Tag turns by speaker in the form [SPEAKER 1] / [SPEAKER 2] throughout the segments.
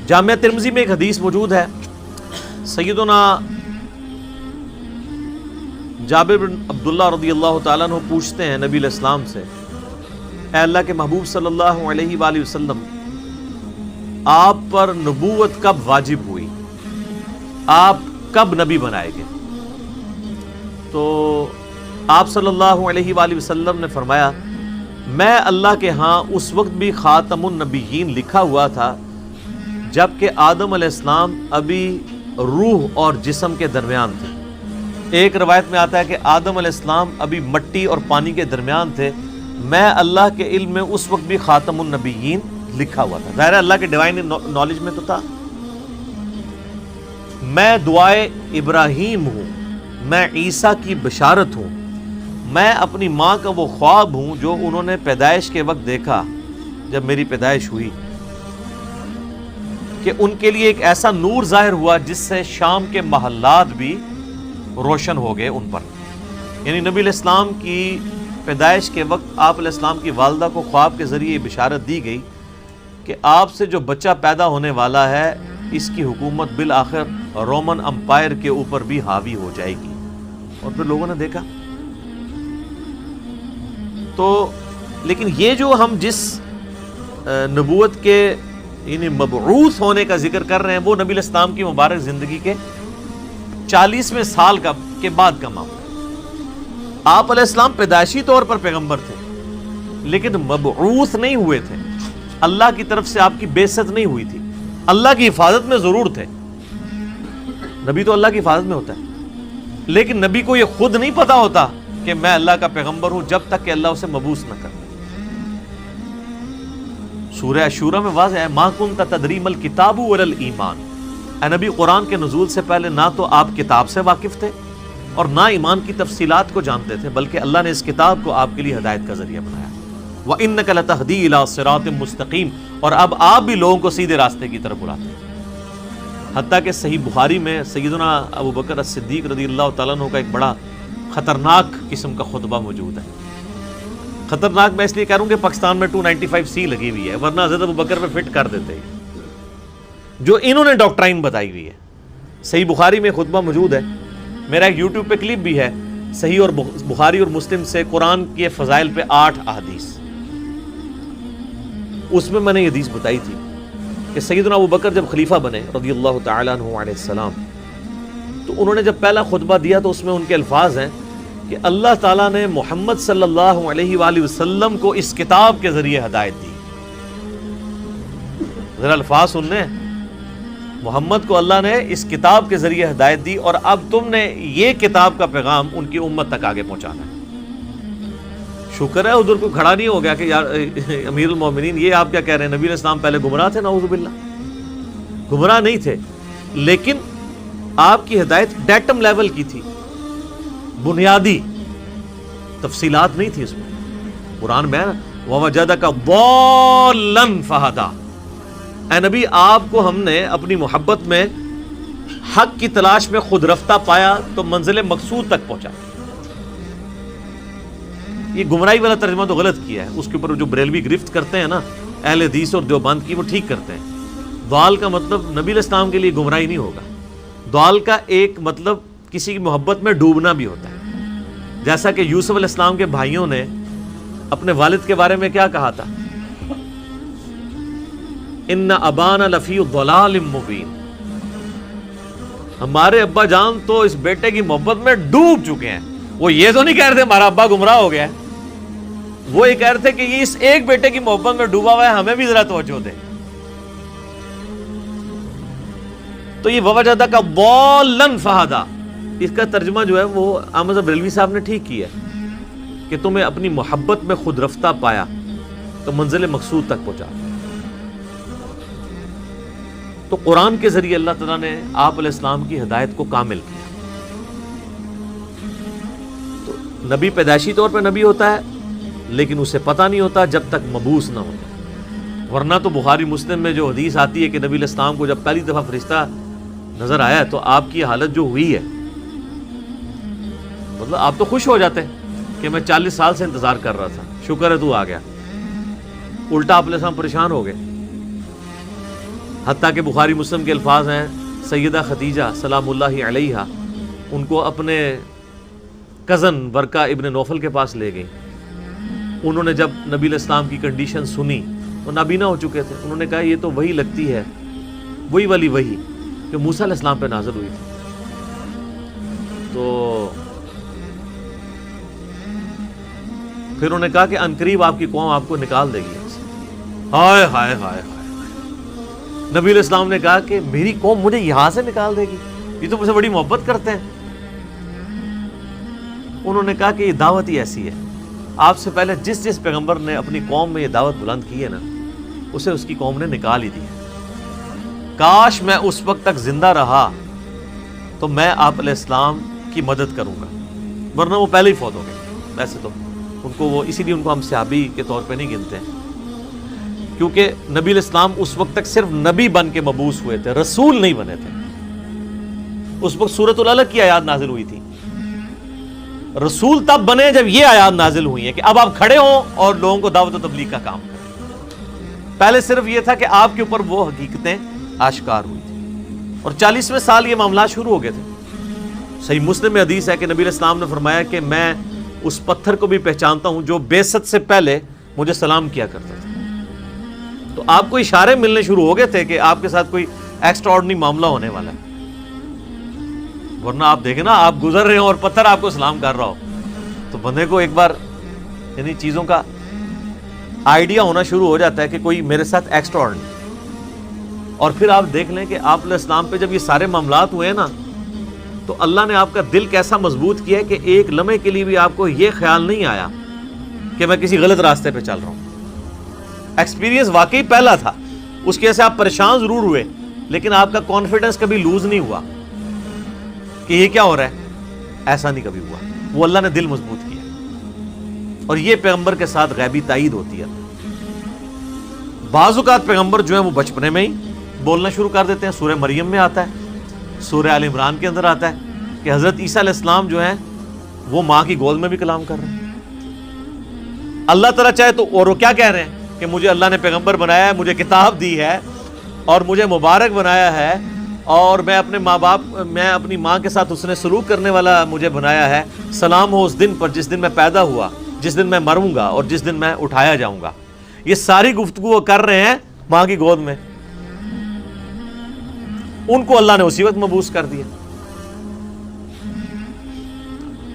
[SPEAKER 1] جامعہ ترمذی میں ایک حدیث موجود ہے، سیدنا جابر بن عبداللہ رضی اللہ تعالیٰ عنہ پوچھتے ہیں نبی علیہ السلام سے، اے اللہ کے محبوب صلی اللہ علیہ وآلہ وسلم، آپ پر نبوت کب واجب ہوئی؟ آپ کب نبی بنائے گئے؟ تو آپ صلی اللہ علیہ وآلہ وسلم نے فرمایا، میں اللہ کے ہاں اس وقت بھی خاتم النبیین لکھا ہوا تھا جبکہ آدم علیہ السلام ابھی روح اور جسم کے درمیان تھے۔ ایک روایت میں آتا ہے کہ آدم علیہ السلام ابھی مٹی اور پانی کے درمیان تھے، میں اللہ کے علم میں اس وقت بھی خاتم النبیین لکھا ہوا تھا۔ ظاہر ہے اللہ کے ڈیوائن نالج میں تو تھا۔ میں دعائے ابراہیم ہوں، میں عیسیٰ کی بشارت ہوں، میں اپنی ماں کا وہ خواب ہوں جو انہوں نے پیدائش کے وقت دیکھا جب میری پیدائش ہوئی، کہ ان کے لیے ایک ایسا نور ظاہر ہوا جس سے شام کے محلات بھی روشن ہو گئے ان پر۔ یعنی نبی علیہ السلام کی پیدائش کے وقت آپ علیہ السلام کی والدہ کو خواب کے ذریعے بشارت دی گئی کہ آپ سے جو بچہ پیدا ہونے والا ہے اس کی حکومت بالآخر رومن امپائر کے اوپر بھی حاوی ہو جائے گی۔ اور پھر لوگوں نے دیکھا۔ تو لیکن یہ جو ہم جس نبوت کے یعنی مبعوث ہونے کا ذکر کر رہے ہیں وہ نبی علیہ السلام کی مبارک زندگی کے 40ویں سال کے بعد کا معاملہ ہے۔ آپ علیہ السلام پیدائشی طور پر پیغمبر تھے لیکن مبعوث نہیں ہوئے تھے، اللہ کی طرف سے آپ کی بعثت نہیں ہوئی تھی۔ اللہ کی حفاظت میں ضرور تھے، نبی تو اللہ کی حفاظت میں ہوتا ہے، لیکن نبی کو یہ خود نہیں پتا ہوتا کہ میں اللہ کا پیغمبر ہوں جب تک کہ اللہ اسے مبعوث نہ کرے۔ سورہ شورى میں واضح ہے، ما کنت تدری ما الکتاب ولا الایمان، اے نبی قرآن کے نزول سے پہلے نہ تو آپ کتاب سے واقف تھے اور نہ ایمان کی تفصیلات کو جانتے تھے، بلکہ اللہ نے اس کتاب کو آپ کے لیے ہدایت کا ذریعہ بنایا۔ وَإِنَّكَ لَتَهْدِي إِلَىٰ صِرَاطٍ مُسْتَقِيمٍ، اور اب آپ بھی لوگوں کو سیدھے راستے کی طرف بلاتے ہیں۔ حتیٰ کہ صحیح بخاری میں سیدنا ابو بکر الصدیق رضی اللہ تعالیٰ عنہ کا ایک بڑا خطرناک قسم کا خطبہ موجود ہے۔ خطرناک میں اس لیے کہہ رہا ہوں کہ پاکستان میں 295C لگی ہوئی ہے، ورنہ حضرت ابو بکر پہ فٹ کر دیتے ہیں جو انہوں نے ڈاکٹرائن بتائی ہوئی ہے۔ صحیح بخاری میں خطبہ موجود ہے، میرا ایک یوٹیوب پہ کلپ بھی ہے، صحیح اور بخاری اور مسلم سے قرآن کے فضائل پہ 8 احادیث۔ اس میں نے یہ حدیث بتائی تھی کہ سیدنا ابو بکر جب خلیفہ بنے رضی اللہ تعالیٰ عنہ علیہ السلام، تو انہوں نے جب پہلا خطبہ دیا تو اس میں ان کے الفاظ ہیں کہ اللہ تعالیٰ نے محمد صلی اللہ علیہ وآلہ وسلم کو اس کتاب کے ذریعے ہدایت دی۔ ذرا الفاظ سننے، محمد کو اللہ نے اس کتاب کے ذریعے ہدایت دی اور اب تم نے یہ کتاب کا پیغام ان کی امت تک آگے پہنچانا ہے۔ شکر ہے ادھر کو کھڑا نہیں ہو گیا کہ یار امیر المومنین یہ آپ کیا کہہ رہے ہیں، نبی علیہ السلام پہلے گمراہ تھے؟ نعوذ باللہ، گمراہ نہیں تھے، لیکن آپ کی ہدایت ڈیٹم لیول کی تھی، بنیادی تفصیلات نہیں تھی اس میں۔ قرآن میں وَوَجَدَكَ ضَالًّا فَهَدَىٰ، اے نبی آپ کو ہم نے اپنی محبت میں حق کی تلاش میں خود رفتہ پایا تو منزل مقصود تک پہنچا۔ یہ گمراہی والا ترجمہ تو غلط کیا ہے، اس کے اوپر جو بریلوی گرفت کرتے ہیں نا اہل حدیث اور دیوبند کی، وہ ٹھیک کرتے ہیں۔ ضال کا مطلب نبی علیہ السلام کے لیے گمراہی نہیں ہوگا، ضال کا ایک مطلب کسی کی محبت میں ڈوبنا بھی ہوتا ہے، جیسا کہ یوسف علیہ السلام کے بھائیوں نے اپنے والد کے بارے میں کیا کہا تھا، ان ابانا لفی ضلال مبین، ہمارے ابا جان تو اس بیٹے کی محبت میں ڈوب چکے ہیں۔ وہ یہ تو نہیں کہہ رہے تھے ہمارا ابا گمراہ ہو گیا ہے، وہ یہ کہہ رہے تھے کہ یہ اس ایک بیٹے کی محبت میں ڈوبا ہوا ہے، ہمیں بھی ذرا توجہ دے۔ تو یہ وَوَجَدَكَ ضَالًّا فَهَدَىٰ، اس کا ترجمہ جو ہے وہ احمد بریلوی صاحب نے ٹھیک کیا ہے کہ تمہیں اپنی محبت میں خود رفتہ پایا تو منزل مقصود تک پہنچا۔ تو قرآن کے ذریعے اللہ تعالیٰ نے آپ علیہ السلام کی ہدایت کو کامل کیا۔ تو نبی پیدائشی طور پہ نبی ہوتا ہے لیکن اسے پتہ نہیں ہوتا جب تک مبعوث نہ ہوتا، ورنہ تو بخاری مسلم میں جو حدیث آتی ہے کہ نبی علیہ السلام کو جب پہلی دفعہ فرشتہ نظر آیا تو آپ کی حالت جو ہوئی ہے، مطلب آپ تو خوش ہو جاتے کہ میں 40 سال سے انتظار کر رہا تھا، شکر ہے تو آ گیا۔ الٹا آپ علیہ السلام پریشان ہو گئے حتیٰ کہ بخاری مسلم کے الفاظ ہیں، سیدہ خدیجہ سلام اللہ علیہا ان کو اپنے کزن ورقہ ابن نوفل کے پاس لے گئی. انہوں نے جب نبی علیہ السلام کی کنڈیشن سنی، وہ نابینا ہو چکے تھے، انہوں نے کہا یہ تو وہی لگتی ہے، وہی والی وہی کہ موسیٰ علیہ السلام پہ نازل ہوئی تھی. تو پھر انہوں نے کہا کہ عنقریب آپ کی قوم آپ کو نکال دے گی. ہائے ہائے ہائے ہائے. نبی علیہ السلام نے کہا کہ میری قوم مجھے یہاں سے نکال دے گی، یہ تو مجھ سے بڑی محبت کرتے ہیں. انہوں نے کہا کہ یہ دعوت ہی ایسی ہے، آپ سے پہلے جس پیغمبر نے اپنی قوم میں یہ دعوت بلند کی ہے نا، اسے اس کی قوم نے نکال ہی دی ہے. کاش میں اس وقت تک زندہ رہا تو میں آپ علیہ السلام کی مدد کروں گا، ورنہ وہ پہلے ہی فوت ہو گئے. ویسے تو ان کو وہ اسی لیے ان کو ہم صحابی کے طور پہ نہیں گنتے ہیں، کیونکہ نبی علیہ السلام اس وقت تک صرف نبی بن کے مبعوث ہوئے تھے، رسول نہیں بنے تھے. اس وقت سورۃ العلق کی آیات نازل ہوئی تھی. رسول تب بنے جب یہ آیات نازل ہوئی ہیں کہ اب آپ کھڑے ہوں اور لوگوں کو دعوت و تبلیغ کا کام کریں. پہلے صرف یہ تھا کہ آپ کے اوپر وہ حقیقتیں آشکار ہوئی تھی، اور 40ویں سال یہ معاملات شروع ہو گئے تھے. صحیح مسلم میں حدیث ہے کہ نبی علیہ السلام نے فرمایا کہ میں اس پتھر کو بھی پہچانتا ہوں جو بعثت سے پہلے مجھے سلام کیا کرتا تھا. تو آپ کو اشارے ملنے شروع ہو گئے تھے کہ آپ کے ساتھ کوئی ایکسٹرا آرڈنری معاملہ ہونے والا ہے. ورنہ آپ دیکھیں نا، آپ گزر رہے ہو اور پتھر آپ کو سلام کر رہا ہو تو بندے کو ایک بار یعنی چیزوں کا آئیڈیا ہونا شروع ہو جاتا ہے کہ کوئی میرے ساتھ ایکسٹرا آرڈنری. اور پھر آپ دیکھ لیں کہ آپ علیہ السلام پہ جب یہ سارے معاملات ہوئے نا تو اللہ نے آپ کا دل کیسا مضبوط کیا ہے کہ ایک لمحے کے لیے بھی آپ کو یہ خیال نہیں آیا کہ میں کسی غلط راستے پہ چل رہا ہوں. ایکسپیرینس واقعی پہلا تھا، اس کی وجہ سے آپ پریشان ضرور ہوئے، لیکن آپ کا کانفیڈنس کبھی لوز نہیں ہوا کہ یہ کیا ہو رہا ہے. ایسا نہیں کبھی ہوا، وہ اللہ نے دل مضبوط کیا. اور یہ پیغمبر کے ساتھ غیبی تائید ہوتی ہے. بعض اوقات پیغمبر جو ہیں وہ بچپنے میں ہی بولنا شروع کر دیتے ہیں. سورہ مریم میں آتا ہے، سورہ آل عمران کے اندر آتا ہے کہ حضرت عیسیٰ علیہ السلام جو ہیں وہ ماں کی گود میں بھی کلام کر رہے ہیں. اللہ تعالیٰ چاہے تو، اور وہ کیا کہہ رہے ہیں کہ مجھے اللہ نے پیغمبر بنایا ہے، مجھے کتاب دی ہے اور مجھے مبارک بنایا ہے، اور میں اپنے ماں باپ، میں اپنی ماں کے ساتھ حسن سلوک کرنے والا مجھے بنایا ہے. سلام ہو اس دن پر جس دن میں پیدا ہوا، جس دن میں مروں گا اور جس دن میں اٹھایا جاؤں گا. یہ ساری گفتگو وہ کر رہے ہیں ماں کی گود میں. ان کو اللہ نے اسی وقت مبعوث کر دیا.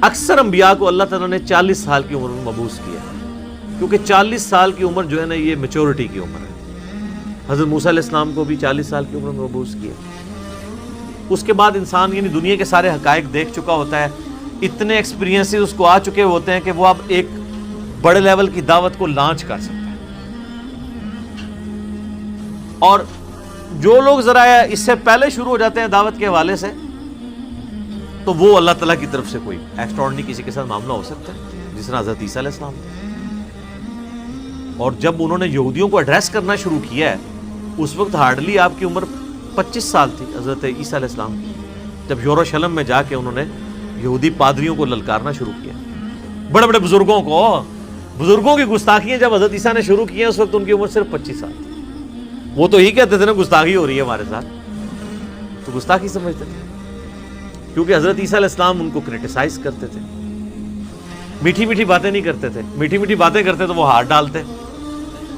[SPEAKER 1] اکثر انبیاء کو اللہ تعالیٰ نے 40 سال کی عمر میں مبعوث کیا، کیونکہ 40 سال کی عمر جو ہے نا یہ میچورٹی کی عمر ہے. حضرت موسیٰ علیہ السلام کو بھی 40 سال کی عمر میں مبعوث کیا. اس کے بعد انسان یعنی دنیا کے سارے حقائق دیکھ چکا ہوتا ہے، اتنے ایکسپیرینسز اس کو آ چکے ہوتے ہیں کہ وہ اب ایک بڑے لیول کی دعوت کو لانچ کر سکتا ہے. اور جو لوگ ذرا اس سے پہلے شروع ہو جاتے ہیں دعوت کے حوالے سے تو وہ اللہ تعالیٰ کی طرف سے کوئی ایکسٹرا آرڈنری کسی کے ساتھ معاملہ ہو سکتا ہے، جس طرح حضرت عیسیٰ علیہ السلام. اور جب انہوں نے یہودیوں کو ایڈریس کرنا شروع کیا ہے اس وقت ہارڈلی آپ کی عمر 25 سال تھی حضرت عیسیٰ علیہ السلام کی، جب یروشلم میں جا کے انہوں نے یہودی پادریوں کو للکارنا شروع کیا. بڑے بڑے بزرگوں کی گستاخیاں جب حضرت عیسیٰ نے شروع کی ہیں اس وقت ان کی عمر صرف 25 سال تھی. وہ تو ہی کہتے تھے نا گستاخی ہو رہی ہے ہمارے ساتھ، تو گستاخی سمجھتے تھے، کیونکہ حضرت عیسیٰ علیہ السلام ان کو کرٹیسائز کرتے تھے. میٹھی میٹھی باتیں نہیں کرتے تھے، میٹھی میٹھی باتیں کرتے تو وہ ہاتھ ڈالتے.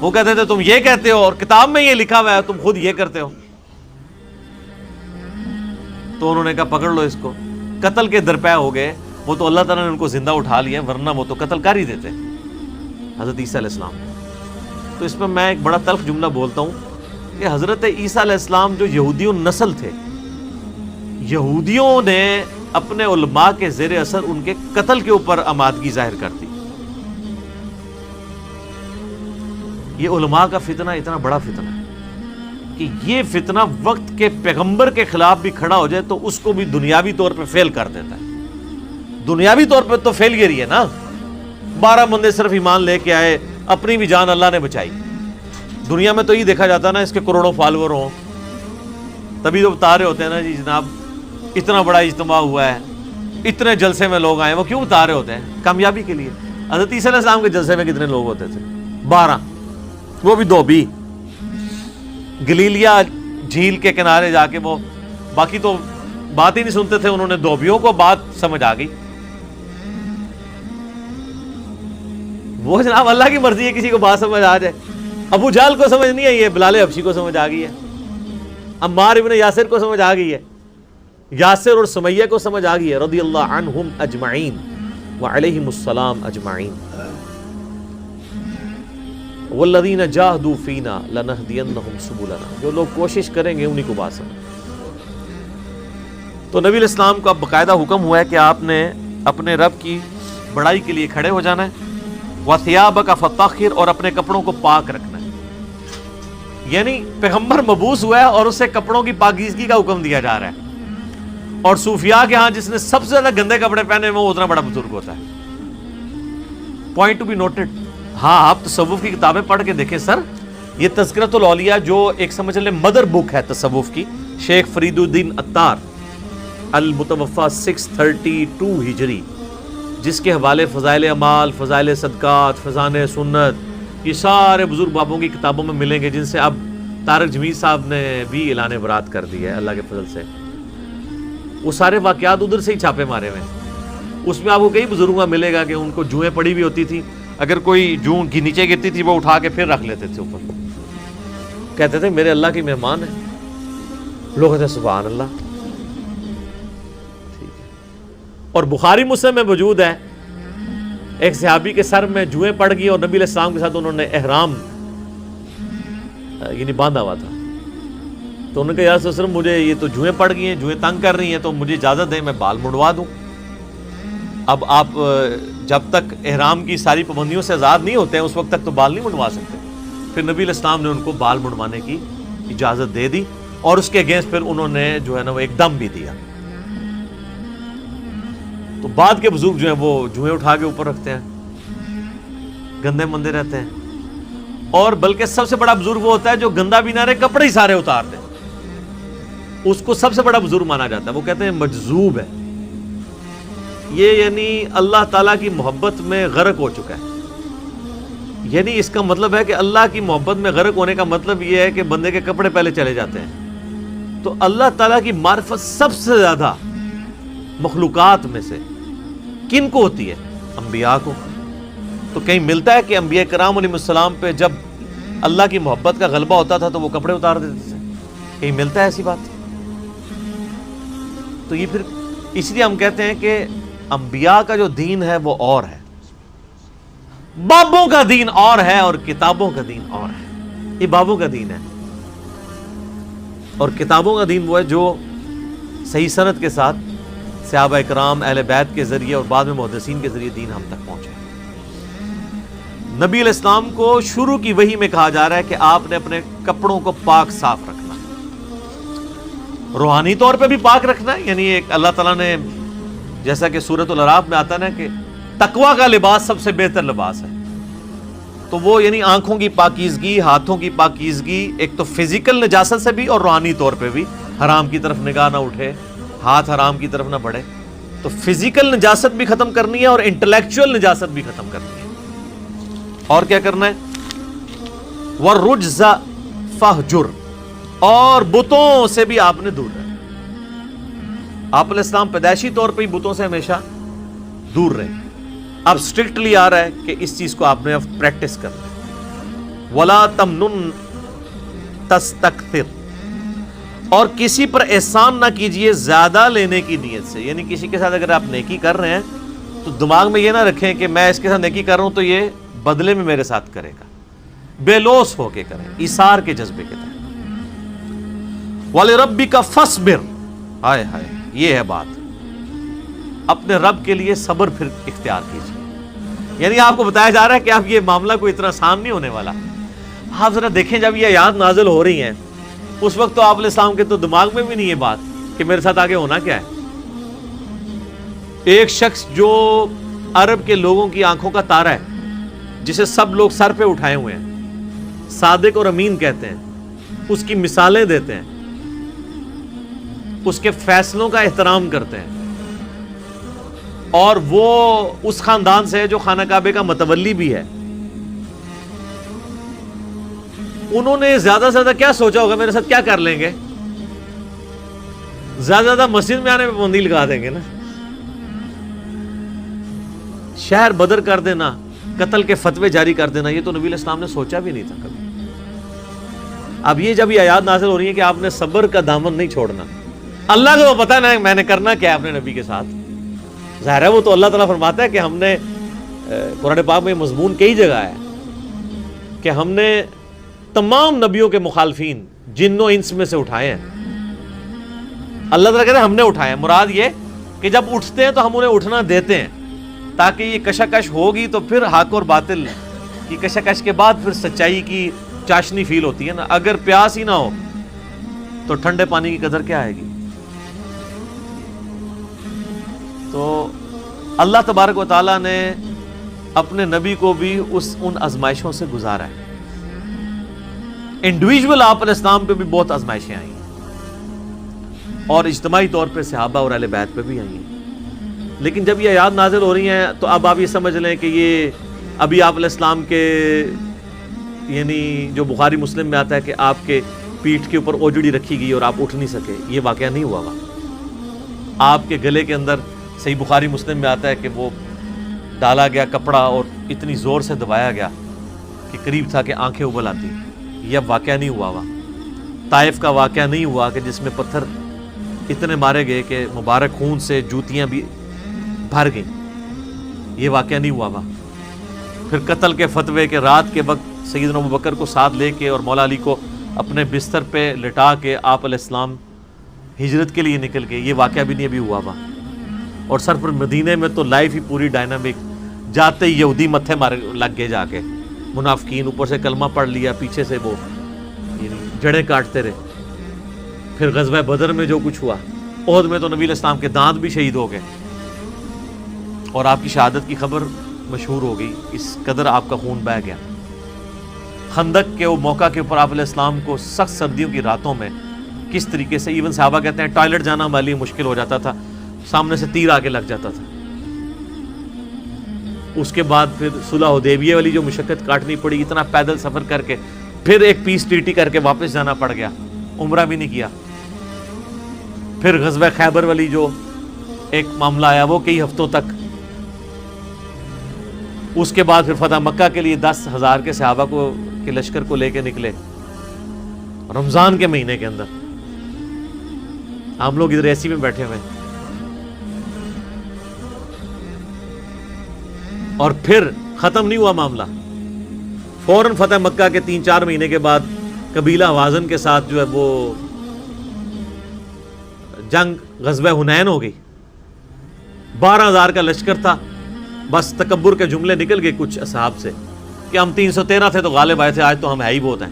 [SPEAKER 1] وہ کہتے تھے تم یہ کہتے ہو اور کتاب میں یہ لکھا ہوا ہے، تم خود یہ کرتے ہو. تو انہوں نے کہا پکڑ لو اس کو. قتل کے درپے ہو گئے. وہ تو اللہ تعالیٰ نے ان کو زندہ اٹھا لیا، ورنہ وہ تو قتل کر ہی دیتے حضرت عیسیٰ علیہ السلام. تو اس میں میں ایک بڑا تلخ جملہ بولتا ہوں کہ حضرت عیسیٰ علیہ السلام جو یہودیوں نسل تھے، یہودیوں نے اپنے علماء کے زیر اثر ان کے قتل کے اوپر آمادگی ظاہر کر دی. یہ علماء کا فتنہ اتنا بڑا فتنہ ہے کہ یہ فتنہ وقت کے پیغمبر کے خلاف بھی کھڑا ہو جائے تو اس کو بھی دنیاوی طور پہ فیل کر دیتا ہے. دنیاوی طور پہ تو فیلئر ہی ہے نا. 12 بندے صرف ایمان لے کے آئے، اپنی بھی جان اللہ نے بچائی. دنیا میں تو یہ دیکھا جاتا ہے نا اس کے کروڑوں فالوور ہوں تبھی تو بتا رہے ہوتے ہیں نا جی جناب اتنا بڑا اجتماع ہوا ہے، اتنے جلسے میں لوگ آئے. وہ کیوں بتا رہے ہوتے ہیں؟ کامیابی کے لیے. حضرت عیسیٰ علیہ السلام کے جلسے میں کتنے لوگ ہوتے تھے؟ 12، وہ بھی 2 بھی. گلیلیا جھیل کے کنارے جا کے وہ باقی تو بات ہی نہیں سنتے تھے، انہوں نے دھوبیوں کو بات سمجھ آ گئی. وہ جناب اللہ کی مرضی ہے کسی کو بات سمجھ آ جائے. ابو جہل کو سمجھ نہیں آئی ہے، بلال حبشی کو سمجھ آ گئی ہے، عمار ابن یاسر کو سمجھ آ گئی ہے، یاسر اور سمیہ کو سمجھ آ گئی ہے رضی اللہ عنہم اجمعین وعلیہم السلام اجمعین. والذین جاہدوا فینا لنہدینہم سبلنا، جو لوگ کوشش کریں گے انہی کو بات سمجھ. تو نبی علیہ السلام کو اب باقاعدہ حکم ہوا ہے کہ آپ نے اپنے رب کی بڑائی کے لیے کھڑے ہو جانا ہے. وَثِيَابَكَ فَطَهِّرْ، اور اپنے کپڑوں کو پاک رکھنا ہے. یعنی پیغمبر مبعوث ہوا ہے اور اسے کپڑوں کی پاکیزگی کا حکم دیا جا رہا ہے. اور صوفیاء کے ہاں جس نے سب سے زیادہ گندے کپڑے پہنے وہ اتنا بڑا بزرگ ہوتا ہے. Point to be noted. ہاں آپ تصوف کی کتابیں پڑھ کے دیکھیں سر، یہ تذکرۃ الاولیاء جو ایک سمجھ لیں مدر بک ہے تصوف کی، شیخ فرید الدین عطار المتوفی 632 ہجری، جس کے حوالے فضائل اعمال، فضائل صدقات، فضائل سنت، یہ سارے بزرگ بابوں کی کتابوں میں ملیں گے، جن سے اب طارق جمیل صاحب نے بھی اعلان برات کر دی ہے اللہ کے فضل سے. وہ سارے واقعات ادھر سے ہی چھاپے مارے ہوئے ہیں. اس میں آپ کو کئی بزرگوں کا ملے گا کہ ان کو جوئیں پڑی ہوئی ہوتی تھی، اگر کوئی جوں کی نیچے گرتی تھی وہ اٹھا کے پھر رکھ لیتے تھے اوپر، کہتے تھے میرے اللہ کی مہمان ہے. لوگ کہتے ہیں سبحان اللہ. اور بخاری مسلم میں موجود ہے ایک صحابی کے سر میں جوئیں پڑ گئی اور نبی علیہ السلام کے ساتھ انہوں نے احرام یعنی باندھا ہوا تھا. تو انہوں نے کہا یا رسول اللہ مجھے یہ تو جوئیں پڑ گئی ہیں، جوئیں تنگ کر رہی ہیں، تو مجھے اجازت دیں میں بال منڈوا دوں. اب آپ جب تک احرام کی ساری پابندیوں سے آزاد نہیں ہوتے ہیں اس وقت تک تو بال نہیں منڈوا سکتے. پھر نبی علیہ السلام نے ان کو بال منڈوانے کی اجازت دے دی اور اس کے اگینسٹ پھر انہوں نے جو ہے نا وہ ایک دم بھی دیا. تو بعد کے بزرگ جو ہیں وہ جوئیں اٹھا کے اوپر رکھتے ہیں، گندے مندے رہتے ہیں. اور بلکہ سب سے بڑا بزرگ وہ ہوتا ہے جو گندا بھی نہ رہے، کپڑے ہی سارے اتار دے، اس کو سب سے بڑا بزرگ مانا جاتا ہے. وہ کہتے ہیں مجذوب ہے یہ، یعنی اللہ تعالیٰ کی محبت میں غرق ہو چکا ہے. یعنی اس کا مطلب ہے کہ اللہ کی محبت میں غرق ہونے کا مطلب یہ ہے کہ بندے کے کپڑے پہلے چلے جاتے ہیں. تو اللہ تعالیٰ کی معرفت سب سے زیادہ مخلوقات میں سے کن کو ہوتی ہے؟ انبیاء کو. تو کہیں ملتا ہے کہ انبیاء کرام علیہ السلام پہ جب اللہ کی محبت کا غلبہ ہوتا تھا تو وہ کپڑے اتار دیتے تھے؟ کہیں ملتا ہے ایسی بات؟ تو یہ پھر اس لیے ہم کہتے ہیں کہ انبیاء کا جو دین ہے وہ اور ہے، بابوں کا دین اور ہے اور کتابوں کا دین اور ہے. یہ بابوں کا دین ہے اور کتابوں کا دین وہ ہے جو صحیح سند کے ساتھ صحابہ اکرام اہل بیت کے ذریعے اور بعد میں محدثین کے ذریعے دین ہم تک پہنچے. نبی علیہ السلام کو شروع کی وحی میں کہا جا رہا ہے کہ آپ نے اپنے کپڑوں کو پاک صاف رکھنا، روحانی طور پہ بھی پاک رکھنا ہے. یعنی ایک اللہ تعالیٰ نے جیسا کہ سورۃ الاعراف میں آتا ہے نا کہ تقویٰ کا لباس سب سے بہتر لباس ہے. تو وہ یعنی آنکھوں کی پاکیزگی، ہاتھوں کی پاکیزگی، ایک تو فزیکل نجاست سے بھی اور روحانی طور پہ بھی، حرام کی طرف نگاہ نہ اٹھے، ہاتھ حرام کی طرف نہ بڑھے. تو فزیکل نجاست بھی ختم کرنی ہے اور انٹلیکچوئل نجاست بھی ختم کرنی ہے. اور کیا کرنا ہے؟ وَالرُّجْزَ فَاهْجُرْ، اور بتوں سے بھی آپ نے دور رہنا. آپ علیہ السلام پیدائشی طور پہ ہی بتوں سے ہمیشہ دور رہے. اب اسٹرکٹلی آ رہا ہے کہ اس چیز کو آپ نے اب پریکٹس کرنا ہے. وَلَا تَمْنُن تَسْتَكْثِرْ، اور کسی پر احسان نہ کیجئے زیادہ لینے کی نیت سے. یعنی کسی کے ساتھ اگر آپ نیکی کر رہے ہیں تو دماغ میں یہ نہ رکھیں کہ میں اس کے ساتھ نیکی کر رہا ہوں تو یہ بدلے میں میرے ساتھ کرے گا. بے لوث ہو کے کریں، ایثار کے جذبے کے تحت. وَلِرَبِّكَ فَاصْبِرْ، ہائے ہائے یہ ہے بات. اپنے رب کے لیے صبر پھر اختیار کیجیے. یعنی آپ کو بتایا جا رہا ہے کہ اب یہ معاملہ کوئی اتنا آسان نہیں ہونے والا. آپ ذرا دیکھیں جب یہ آیات نازل ہو رہی ہیں اس وقت تو آپ علیہ السلام کے تو دماغ میں بھی نہیں یہ بات کہ میرے ساتھ آگے ہونا کیا ہے. ایک شخص جو عرب کے لوگوں کی آنکھوں کا تارا ہے، جسے سب لوگ سر پہ اٹھائے ہوئے ہیں، صادق اور امین کہتے ہیں، اس کی مثالیں دیتے ہیں، اس کے فیصلوں کا احترام کرتے ہیں، اور وہ اس خاندان سے ہے جو خانہ کعبے کا متولی بھی ہے. انہوں نے زیادہ سے زیادہ کیا سوچا ہوگا میرے ساتھ کیا کر لیں گے؟ زیادہ مسجد میں آنے پہ پابندی لگا دیں گے نا. شہر بدر کر دینا, قتل کے فتوے جاری کر دینا, یہ تو نبی علیہ السلام نے سوچا بھی نہیں تھا کبھی. اب یہ جب یہ آیات نازل ہو رہی ہیں کہ آپ نے صبر کا دامن نہیں چھوڑنا, اللہ کو پتہ نا میں نے کرنا کیا ہے اپنے نبی کے ساتھ. ظاہر ہے وہ تو اللہ تعالیٰ فرماتا ہے کہ ہم نے قرآن پاک میں مضمون کئی جگہ ہے کہ ہم نے تمام نبیوں کے مخالفین جن و انس میں سے اٹھائے ہیں. اللہ تعالیٰ کہتے ہیں ہم نے اٹھائے ہیں. مراد یہ کہ جب اٹھتے ہیں تو ہم انہیں اٹھنا دیتے ہیں تاکہ یہ کشاکش ہوگی تو پھر حق اور باطل کی کشاکش کے بعد پھر سچائی کی چاشنی فیل ہوتی ہے نا. اگر پیاس ہی نہ ہو تو ٹھنڈے پانی کی قدر کیا آئے گی. تو اللہ تبارک و تعالیٰ نے اپنے نبی کو بھی ان آزمائشوں سے گزارا ہے. انڈیویجول آپ علیہ السلام پہ بھی بہت آزمائشیں آئی ہیں اور اجتماعی طور پہ صحابہ اور اہل بیت پہ بھی آئی ہیں. لیکن جب یہ آیات نازل ہو رہی ہیں تو اب آپ یہ سمجھ لیں کہ یہ ابھی آپ علیہ السلام کے یعنی جو بخاری مسلم میں آتا ہے کہ آپ کے پیٹھ کے اوپر اوجڑی رکھی گئی اور آپ اٹھ نہیں سکے, یہ واقعہ نہیں ہوا. آپ کے گلے کے اندر صحیح بخاری مسلم میں آتا ہے کہ وہ ڈالا گیا کپڑا اور اتنی زور سے دبایا گیا کہ قریب تھا کہ آنکھیں ابل آتی. یہ اب واقعہ نہیں ہوا. طائف کا واقعہ نہیں ہوا کہ جس میں پتھر اتنے مارے گئے کہ مبارک خون سے جوتیاں بھی بھر گئیں. یہ واقعہ نہیں ہوا. پھر قتل کے فتوے کے رات کے وقت سیدنا ابوبکر کو ساتھ لے کے اور مولا علی کو اپنے بستر پہ لٹا کے آپ علیہ السلام ہجرت کے لیے نکل گئے. یہ واقعہ بھی نہیں ابھی ہوا. اور سر پر مدینے میں تو لائف ہی پوری ڈائنامک, جاتے ہی یہودی متھے مار لگ گئے, جا کے منافقین اوپر سے کلمہ پڑھ لیا, پیچھے سے وہ جڑیں کاٹتے رہے. پھر غزوہ بدر میں جو کچھ ہوا, احد میں تو نبی علیہ السلام کے دانت بھی شہید ہو گئے اور آپ کی شہادت کی خبر مشہور ہو گئی. اس قدر آپ کا خون بہہ گیا. خندق کے وہ موقع کے اوپر آپ علیہ السلام کو سخت سردیوں کی راتوں میں کس طریقے سے ایون صحابہ کہتے ہیں ٹوائلٹ جانا ہمارے لیے مشکل ہو جاتا تھا, سامنے سے تیر آگے لگ جاتا تھا. اس کے بعد پھر صلح حدیبیہ والی جو مشقت کاٹنی پڑی, اتنا پیدل سفر کر کے, پھر ایک پیس ٹی کر کے واپس جانا پڑ گیا, عمرہ بھی نہیں کیا. پھر غزوہ خیبر والی جو ایک معاملہ آیا وہ کئی ہفتوں تک. اس کے بعد پھر فتح مکہ کے لیے 10,000 کے صحابہ کو کے لشکر کو لے کے نکلے رمضان کے مہینے کے اندر. ہم لوگ ادھر ایسی میں بیٹھے ہوئے. اور پھر ختم نہیں ہوا معاملہ, فوراً فتح مکہ کے 3-4 مہینے کے بعد قبیلہ حوازن کے ساتھ جو ہے وہ جنگ غزوہ حنین ہو گئی. 12,000 کا لشکر تھا. بس تکبر کے جملے نکل گئے کچھ اصحاب سے کہ ہم 313 تھے تو غالب آئے تھے, آج تو ہم ہے ہی بہت ہیں.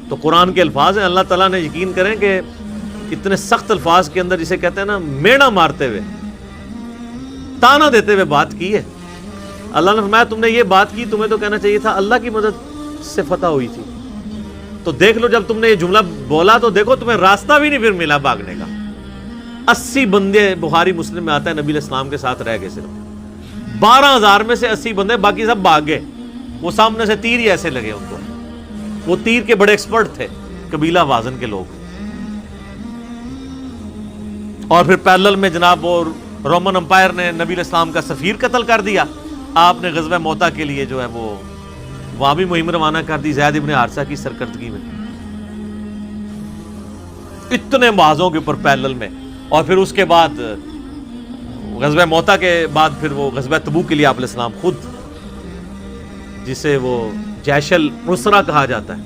[SPEAKER 1] تو قرآن کے الفاظ ہیں, اللہ تعالیٰ نے یقین کریں کہ اتنے سخت الفاظ کے اندر جسے کہتے ہیں نا میڑا مارتے ہوئے, تانا دیتے ہوئے بات کی ہے. اللہ نے فرمایا تم نے یہ بات کی, تمہیں تو کہنا چاہیے تھا اللہ کی مدد سے فتح ہوئی تھی. تو دیکھ لو جب تم نے یہ جملہ بولا تو دیکھو تمہیں راستہ بھی نہیں پھر ملا بھاگنے کا. 80 بندے بخاری مسلم میں آتا ہے نبی علیہ السلام کے ساتھ رہ گئے. صرف 12,000 میں سے 80 بندے, باقی سب بھاگ گئے. وہ سامنے سے تیر ہی ایسے لگے ان کو. وہ تیر کے بڑے ایکسپرٹ تھے قبیلہ وازن کے لوگ. اور پھر پیرلل میں جناب وہ رومن امپائر نے نبی علیہ السلام کا سفیر قتل کر دیا. آپ نے غزوہ موتا کے لیے جو ہے وہ وہاں بھی مہم روانہ کر دی زید ابن حارثہ کی سرکردگی میں. اتنے معاذوں کے اوپر پیرلل میں. اور پھر اس کے بعد غزوہ موتا کے بعد پھر وہ غزوہ تبوک کے لیے آپ علیہ السلام خود, جسے وہ جیش العسرہ کہا جاتا ہے,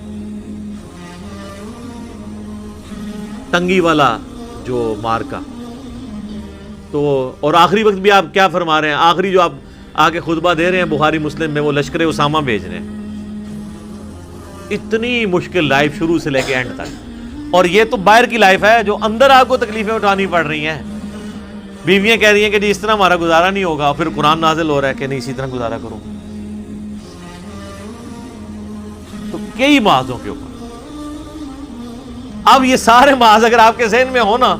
[SPEAKER 1] تنگی والا جو مارکا. تو اور آخری وقت بھی آپ کیا فرما رہے ہیں, آخری جو آپ آگے خطبہ دے رہے ہیں بخاری مسلم میں, وہ لشکر اسامہ بھیج رہے ہیں. اتنی مشکل لائف شروع سے لے کے اینڈ تک. اور یہ تو باہر کی لائف ہے, جو اندر آپ کو تکلیفیں اٹھانی پڑ رہی ہیں. بیویاں کہہ رہی ہیں کہ جی اس طرح ہمارا گزارا نہیں ہوگا, پھر قرآن نازل ہو رہا ہے کہ نہیں اسی طرح گزارا کرو. تو کئی معاذوں کے اوپر. اب یہ سارے معاذ اگر آپ کے ذہن میں ہو نا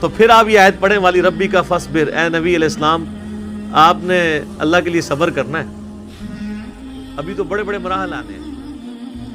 [SPEAKER 1] تو پھر آپ یہ آیت پڑھیں والی ربی کا فصبر, اے نبی علیہ السلام آپ نے اللہ کے لیے صبر کرنا ہے. ابھی تو بڑے بڑے مراحل آنے ہیں.